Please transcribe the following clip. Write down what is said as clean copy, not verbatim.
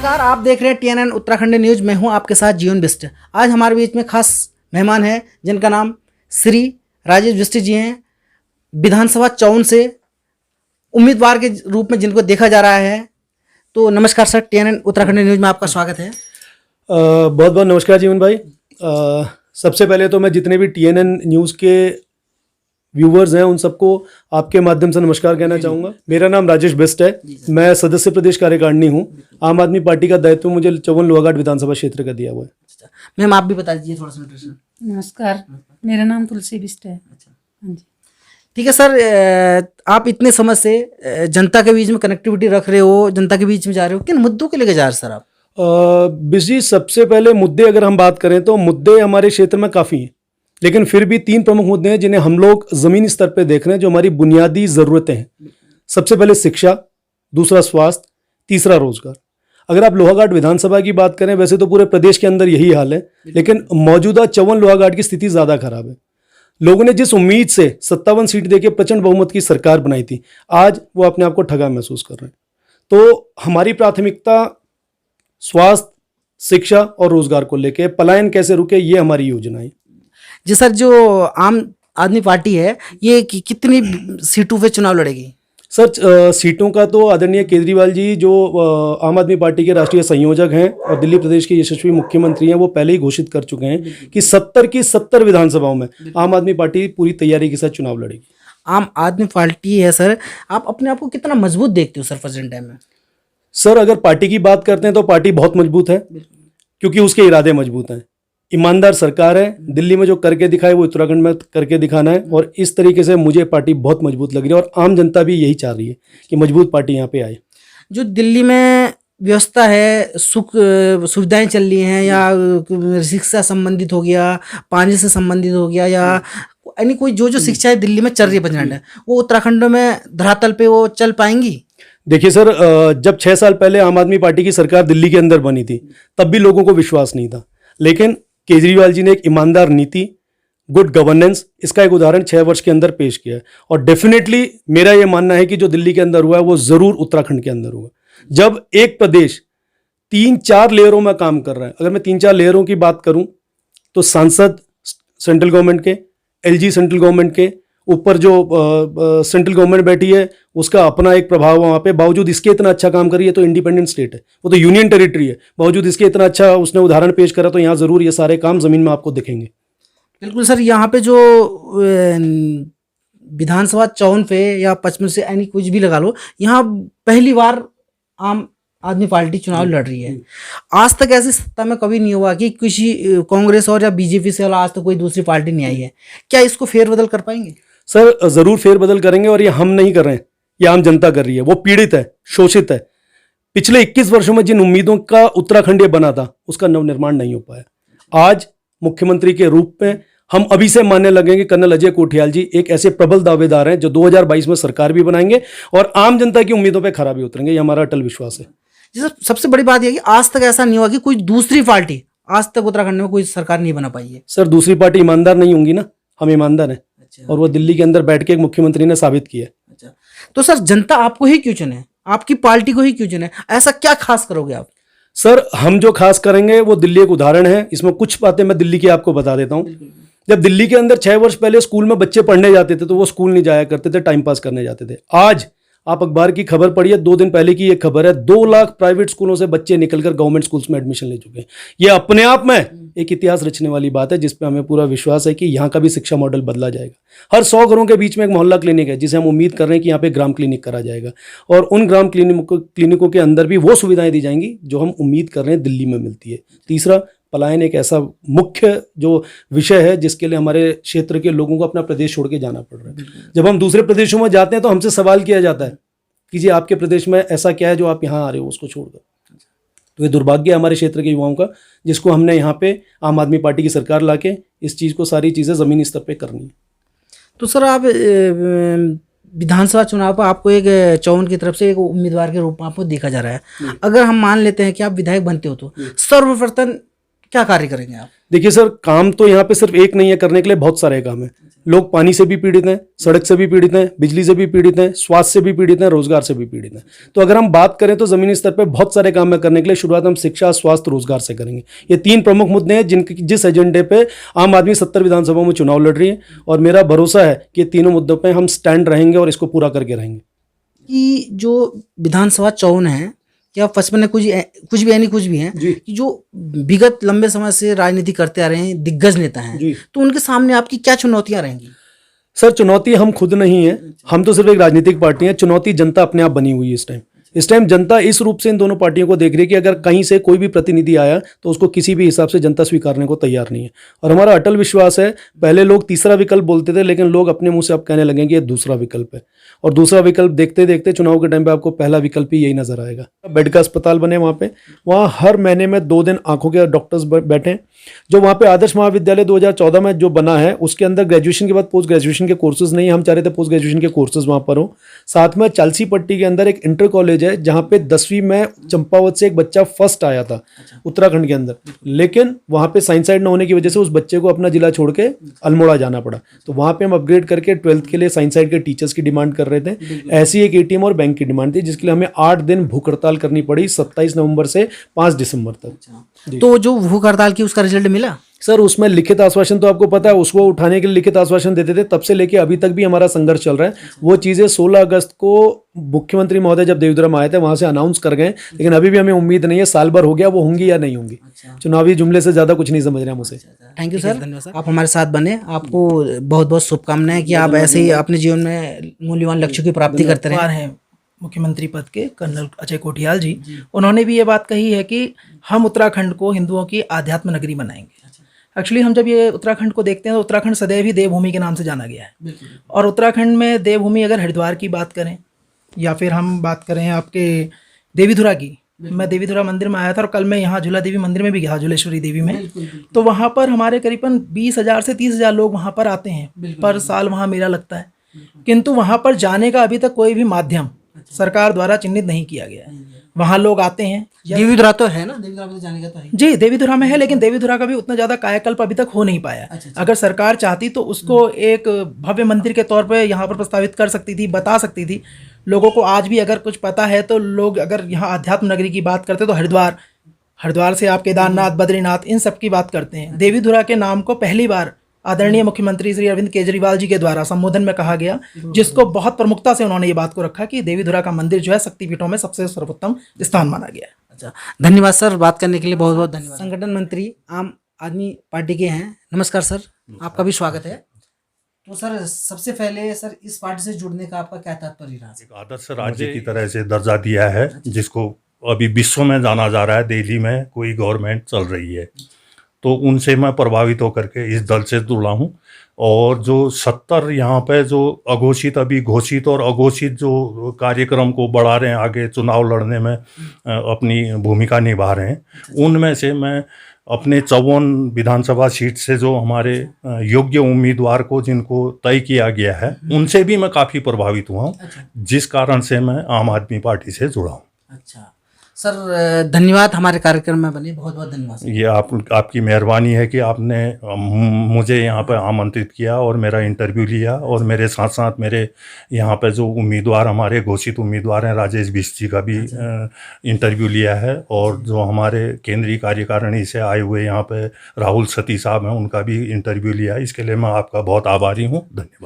नमस्कार, आप देख रहे हैं TNN उत्तराखंड न्यूज। मैं हूं आपके साथ जीवन बिष्ट। आज हमारे बीच में खास मेहमान हैं जिनका नाम श्री राजेश बिष्ट जी हैं। विधानसभा 54 से उम्मीदवार के रूप में जिनको देखा जा रहा है। तो नमस्कार सर, TNN उत्तराखंड न्यूज में आपका स्वागत है। बहुत बहुत नमस्कार जीवन भाई। सबसे पहले तो मैं जितने भी TNN न्यूज़ के व्यूवर्स हैं उन सबको आपके माध्यम से नमस्कार कहना चाहूँगा। मेरा नाम राजेश बिष्ट है, मैं सदस्य प्रदेश कार्यकारिणी हूँ। आम आदमी पार्टी का दायित्व मुझे 54 लोहाघाट विधानसभा क्षेत्र का दिया हुआ है। मैम आप भी बता दीजिए थोड़ा सा। नमस्कार, मेरा नाम तुलसी बिष्ट है। हाँ जी, ठीक है सर, आप इतने समय से जनता के बीच में कनेक्टिविटी रख रहे हो, जनता के बीच में जा रहे हो, किन मुद्दों के लेके जा रहे हो सर आप? बिष्ट जी, सबसे पहले मुद्दे अगर हम बात करें तो मुद्दे हमारे क्षेत्र में काफ़ी हैं, लेकिन फिर भी 3 प्रमुख मुद्दे हैं जिन्हें हम लोग ज़मीनी स्तर पे देख रहे हैं, जो हमारी बुनियादी ज़रूरतें हैं। सबसे पहले शिक्षा, दूसरा स्वास्थ्य, तीसरा रोजगार। अगर आप लोहाघाट विधानसभा की बात करें, वैसे तो पूरे प्रदेश के अंदर यही हाल है, लेकिन मौजूदा 54 लोहाघाट की स्थिति ज़्यादा खराब है। लोगों ने जिस उम्मीद से 57 सीट देके प्रचंड बहुमत की सरकार बनाई थी, आज वो अपने आप को ठगा महसूस कर रहे हैं। तो हमारी प्राथमिकता स्वास्थ्य, शिक्षा और रोजगार को लेके, पलायन कैसे रुके, ये हमारी योजना है। जी सर, जो आम आदमी पार्टी है ये कितनी सीटों पे चुनाव लड़ेगी? सर, सीटों का तो आदरणीय केजरीवाल जी जो आम आदमी पार्टी के राष्ट्रीय संयोजक हैं और दिल्ली प्रदेश के यशस्वी मुख्यमंत्री हैं, वो पहले ही घोषित कर चुके हैं कि 70 की 70 विधानसभाओं में आम आदमी पार्टी पूरी तैयारी के साथ चुनाव लड़ेगी। आम आदमी पार्टी है सर, आप अपने आप को कितना मजबूत देखते हो सर प्रेजेंट टाइम में? सर, अगर पार्टी की बात करते हैं तो पार्टी बहुत मजबूत है, क्योंकि उसके इरादे मजबूत हैं। ईमानदार सरकार है, दिल्ली में जो करके दिखाए वो उत्तराखंड में करके दिखाना है, और इस तरीके से मुझे पार्टी बहुत मजबूत लग रही है और आम जनता भी यही चाह रही है कि मजबूत पार्टी यहाँ पे आए। जो दिल्ली में व्यवस्था है, सुविधाएं चल रही हैं, या शिक्षा संबंधित हो गया, पानी से संबंधित हो गया, या यानी कोई जो शिक्षाएं दिल्ली में चल रही है प्रेजेंट है, वो उत्तराखंड में धरातल पे वो चल पाएंगी? देखिए सर, जब 6 साल पहले आम आदमी पार्टी की सरकार दिल्ली के अंदर बनी थी, तब भी लोगों को विश्वास नहीं था, लेकिन केजरीवाल जी ने एक ईमानदार नीति, गुड गवर्नेंस, इसका एक उदाहरण 6 वर्ष के अंदर पेश किया है। और डेफिनेटली मेरा ये मानना है कि जो दिल्ली के अंदर हुआ है वो जरूर उत्तराखंड के अंदर होगा। जब एक प्रदेश 3-4 लेयरों में काम कर रहा है, अगर मैं 3-4 लेयरों की बात करूं तो सांसद सेंट्रल गवर्नमेंट के, LG सेंट्रल गवर्नमेंट के ऊपर जो सेंट्रल गवर्नमेंट बैठी है उसका अपना एक प्रभाव वहाँ पे, बावजूद इसके इतना अच्छा काम कर रही है। तो इंडिपेंडेंट स्टेट है, वो तो यूनियन टेरिटरी है, बावजूद इसके इतना अच्छा उसने उदाहरण पेश करा, तो यहाँ ज़रूर ये सारे काम ज़मीन में आपको दिखेंगे। बिल्कुल सर, यहाँ पे जो विधानसभा 54 पे या 55 से यानी कुछ भी लगा लो, यहाँ पहली बार आम आदमी पार्टी चुनाव लड़ रही है। आज तक ऐसी सत्ता में कभी नहीं हुआ कि किसी कांग्रेस और या बीजेपी से आज तक कोई दूसरी पार्टी नहीं आई है। क्या इसको फेरबदल कर पाएंगे? सर, जरूर फेरबदल करेंगे, और ये हम नहीं कर रहे हैं, ये आम जनता कर रही है। वो पीड़ित है, शोषित है। पिछले 21 वर्षों में जिन उम्मीदों का उत्तराखंड ये बना था, उसका नवनिर्माण नहीं हो पाया। आज मुख्यमंत्री के रूप में हम अभी से मानने लगेंगे कर्नल अजय कोठियाल जी एक ऐसे प्रबल दावेदार हैं जो 2022 में सरकार भी बनाएंगे और आम जनता की उम्मीदों पर खरा भी उतरेंगे। ये हमारा अटल विश्वास है। जी सर, सबसे बड़ी बात यह कि आज तक ऐसा नहीं हुआ कि कोई दूसरी पार्टी आज तक उत्तराखंड में कोई सरकार नहीं बना पाई है। सर, दूसरी पार्टी ईमानदार नहीं होंगी ना, हम ईमानदार हैं। और वो दिल्ली के अंदर बैठ के एक मुख्यमंत्री ने साबित किया। अच्छा, तो सर जनता आपको ही क्यों चुने, आपकी पार्टी को ही क्यों चुने? ऐसा क्या खास करोगे आप? सर, हम जो खास करेंगे वो दिल्ली एक उदाहरण है। इसमें कुछ बातें मैं दिल्ली की आपको बता देता हूँ। जब दिल्ली के अंदर 6 वर्ष पहले स्कूल में बच्चे पढ़ने जाते थे तो वो स्कूल नहीं जाया करते थे, टाइम पास करने जाते थे। आज आप अखबार की खबर पढ़िए, 2 दिन पहले की एक खबर है, 2 लाख प्राइवेट स्कूलों से बच्चे निकलकर गवर्नमेंट स्कूल्स में एडमिशन ले चुके हैं। ये अपने आप में एक इतिहास रचने वाली बात है, जिसपे हमें पूरा विश्वास है कि यहाँ का भी शिक्षा मॉडल बदला जाएगा। हर 100 घरों के बीच में एक मोहल्ला क्लिनिक है, जिसे हम उम्मीद कर रहे हैं कि यहाँ पे ग्राम क्लिनिक करा जाएगा, और उन ग्राम क्लिनिकों के अंदर भी वो सुविधाएं दी जाएंगी जो हम उम्मीद कर रहे हैं दिल्ली में मिलती है। तीसरा, पलायन एक ऐसा मुख्य जो विषय है जिसके लिए हमारे क्षेत्र के लोगों को अपना प्रदेश छोड़ के जाना पड़ रहा है। जब हम दूसरे प्रदेशों में जाते हैं तो हमसे सवाल किया जाता है कि जी आपके प्रदेश में ऐसा क्या है जो आप यहाँ आ रहे हो उसको छोड़कर। तो ये दुर्भाग्य है हमारे क्षेत्र के युवाओं का, जिसको हमने यहाँ पे आम आदमी पार्टी की सरकार लाके इस चीज़ को, सारी चीज़ें ज़मीनी स्तर पे करनी है। तो सर, आप विधानसभा चुनाव पर आपको एक 54 की तरफ से एक उम्मीदवार के रूप में आपको देखा जा रहा है। अगर हम मान लेते हैं कि आप विधायक बनते हो तो सर्वप्रथम क्या कार्य करेंगे आप? देखिए सर, काम तो यहाँ पे सिर्फ एक नहीं है, करने के लिए बहुत सारे काम है। लोग पानी से भी पीड़ित हैं, सड़क से भी पीड़ित हैं, बिजली से भी पीड़ित हैं, स्वास्थ्य से भी पीड़ित हैं, रोजगार से भी पीड़ित हैं। तो अगर हम बात करें तो जमीनी स्तर पर बहुत सारे काम करने के लिए शुरुआत हम शिक्षा, स्वास्थ्य, रोजगार से करेंगे। ये 3 प्रमुख मुद्दे हैं जिस एजेंडे पे आम आदमी 70 विधानसभाओं में चुनाव लड़ रही है, और मेरा भरोसा है कि ये तीनों मुद्दों पर हम स्टैंड रहेंगे और इसको पूरा करके रहेंगे। कि जो विधानसभा चुनाव है, क्या बचपन में कुछ भी यानी कुछ भी हैं कि जो विगत लंबे समय से राजनीति करते आ रहे हैं, दिग्गज नेता हैं, तो उनके सामने आपकी क्या चुनौतियां रहेंगी? सर, चुनौती हम खुद नहीं है, हम तो सिर्फ एक राजनीतिक पार्टी है। चुनौती जनता अपने आप बनी हुई है। इस टाइम जनता इस रूप से इन दोनों पार्टियों को देख रही है कि अगर कहीं से कोई भी प्रतिनिधि आया तो उसको किसी भी हिसाब से जनता स्वीकारने को तैयार नहीं है। और हमारा अटल विश्वास है, पहले लोग तीसरा विकल्प बोलते थे, लेकिन लोग अपने मुंह से अब कहने लगेंगे कि ये दूसरा विकल्प है। और दूसरा विकल्प देखते देखते चुनाव के टाइम पे आपको पहला विकल्प ही यही नजर आएगा। बेड का अस्पताल बने वहाँ पे, वहाँ हर महीने में 2 दिन आंखों के डॉक्टर्स बैठे हैं। जो वहाँ पे आदर्श महाविद्यालय 2014 में जो बना है, उसके अंदर ग्रेजुएशन के बाद पोस्ट ग्रेजुएशन के कोर्सेज नहीं है। हम चाह रहे थे पोस्ट ग्रेजुएशन के कोर्सेज वहाँ पर हो। साथ में चालसी पट्टी के अंदर एक इंटर कॉलेज है, जहाँ पे 10वीं में चंपावत से एक बच्चा फर्स्ट आया था उत्तराखंड के अंदर, लेकिन वहाँ पे साइंस साइड न होने की वजह से उस बच्चे को अपना जिला छोड़ के अल्मोड़ा जाना पड़ा। तो वहाँ पे हम अपग्रेड करके 12th के लिए साइंस साइड के टीचर्स की डिमांड कर रहे थे। ऐसी एक ATM और बैंक की डिमांड थी, जिसके लिए हमें 8 दिन भूख हड़ताल करनी पड़ी, 27 नवंबर से 5 दिसंबर तक। तो जो भूख हड़ताल की उसका रिजल्ट मिला? सर, उसमें लिखित आश्वासन तो आपको पता है, उसको उठाने के लिए लिखित आश्वासन देते थे, तब से लेके अभी तक भी हमारा संघर्ष चल रहा है। वो चीज़ें 16 अगस्त को मुख्यमंत्री महोदय जब देवधुरा में आए थे, वहां से अनाउंस कर गए, लेकिन अभी भी हमें उम्मीद नहीं है, साल भर हो गया, वो होंगी या नहीं होंगी। चुनावी जुमले से ज़्यादा कुछ नहीं समझ रहे हम उसे। थैंक यू सर, धन्यवाद सर, आप हमारे साथ बने। आपको बहुत बहुत शुभकामनाएं कि आप ऐसे ही अपने जीवन में मूल्यवान लक्ष्यों की प्राप्ति करते रहें। मुख्यमंत्री पद के कर्नल अजय कोटियाल जी, उन्होंने भी ये बात कही है कि हम उत्तराखंड को हिंदुओं की आध्यात्म नगरी बनाएंगे। एक्चुअली हम जब ये उत्तराखंड को देखते हैं तो उत्तराखंड सदैव ही देवभूमि के नाम से जाना गया है। और उत्तराखंड में देवभूमि, अगर हरिद्वार की बात करें या फिर हम बात करें आपके देवीधुरा की, मैं देवीधुरा मंदिर में आया था और कल मैं यहाँ झूला देवी मंदिर में भी गया, झूलेश्वरी देवी में। तो वहाँ पर हमारे करीबन 20,000 से 30,000 लोग वहाँ पर आते हैं पर साल, वहाँ मेला लगता है। किंतु वहाँ पर जाने का अभी तक कोई भी माध्यम सरकार द्वारा चिन्हित नहीं किया गया है। वहाँ लोग आते हैं। देवीधुरा तो है ना, देवीधुरा में तो जाने का तो है जी, देवीधुरा में है, लेकिन देवीधुरा का भी उतना ज़्यादा कायाकल्प अभी तक हो नहीं पाया। अगर सरकार चाहती तो उसको एक भव्य मंदिर के तौर पे यहाँ पर प्रस्तावित कर सकती थी, बता सकती थी लोगों को। आज भी अगर कुछ पता है तो लोग, अगर यहाँ आध्यात्म नगरी की बात करते तो हरिद्वार से आप केदारनाथ, बद्रीनाथ, इन सब की बात करते हैं। देवीधुरा के नाम को पहली बार आदरणीय मुख्यमंत्री श्री अरविंद केजरीवाल जी के द्वारा संबोधन में कहा गया, जिसको बहुत प्रमुखता से उन्होंने ये बात को रखा कि देवीधुरा का मंदिर जो है शक्तिपीठों में सबसे सर्वोत्तम स्थान माना गया है। अच्छा, धन्यवाद सर, बात करने के लिए बहुत बहुत धन्यवाद। संगठन मंत्री आम आदमी पार्टी के हैं, नमस्कार सर, आपका भी स्वागत है। तो सर, सबसे पहले सर, इस पार्टी से जुड़ने का आपका क्या तात्पर्य रहा? एक आदर्श राज्य की तरह से दर्जा दिया है, जिसको अभी विश्व में जाना जा रहा है। दिल्ली में कोई गवर्नमेंट चल रही है, तो उनसे मैं प्रभावित होकर के इस दल से जुड़ा हूँ। और जो 70 यहाँ पे जो अघोषित, अभी घोषित और अघोषित जो कार्यक्रम को बढ़ा रहे हैं, आगे चुनाव लड़ने में अपनी भूमिका निभा रहे हैं, उनमें से मैं अपने 54 विधानसभा सीट से जो हमारे योग्य उम्मीदवार को जिनको तय किया गया है, उनसे भी मैं काफ़ी प्रभावित हुआ हूँ, जिस कारण से मैं आम आदमी पार्टी से जुड़ा हूँ। अच्छा सर, धन्यवाद, हमारे कार्यक्रम में बने, बहुत बहुत धन्यवाद। ये आपकी मेहरबानी है कि आपने मुझे यहाँ पर आमंत्रित किया और मेरा इंटरव्यू लिया, और मेरे साथ साथ मेरे यहाँ पे जो उम्मीदवार, हमारे घोषित उम्मीदवार हैं, राजेश बिष्ट जी का भी इंटरव्यू लिया है, और जो हमारे केंद्रीय कार्यकारिणी से आए हुए यहाँ पे राहुल सती साहब हैं, उनका भी इंटरव्यू लिया है। इसके लिए मैं आपका बहुत आभारी हूँ। धन्यवाद।